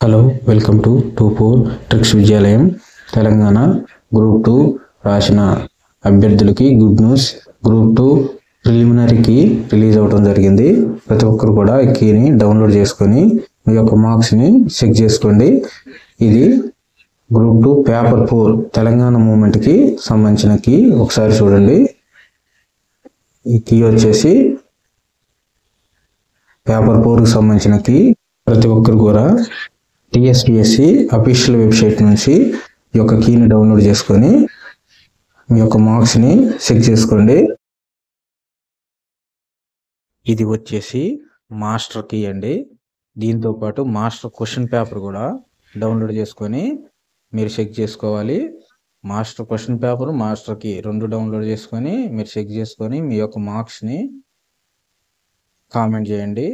Hello, welcome to 24 tricks విద్యాలయం. Telangana group 2 రాసిన అభ్యర్థులకి గుడ్ న్యూస్. గ్రూప్ 2 ప్రిలిమినరీకి రిలీజ్ అవ్వడం జరిగింది. ప్రతి ఒక్కరు కూడా ఈ కీని డౌన్లోడ్ చేసుకొని మీ యొక్క మార్క్స్ని చెక్ చేసుకోండి. ఇది గ్రూప్ 2 పేపర్ 4 తెలంగాణ మూమెంట్కి సంబంధించిన కీ. ఒకసారి చూడండి. ఈ కీ వచ్చేసి పేపర్ 4కి సంబంధించిన కీ. ప్రతి ఒక్కరు కూడా టీఎస్పీఎస్సీ అఫీషియల్ వెబ్సైట్ నుంచి ఈ యొక్క కీని డౌన్లోడ్ చేసుకొని మీ యొక్క మార్క్స్ని చెక్ చేసుకోండి. ఇది వచ్చేసి మాస్టర్ కీ అండి. దీంతో పాటు మాస్టర్ క్వశ్చన్ పేపర్ కూడా డౌన్లోడ్ చేసుకొని మీరు చెక్ చేసుకోవాలి. Master question paper, master key రెండు డౌన్లోడ్ చేసుకొని మీరు చెక్ చేసుకొని మీ యొక్క మార్క్స్ని కామెంట్ చేయండి.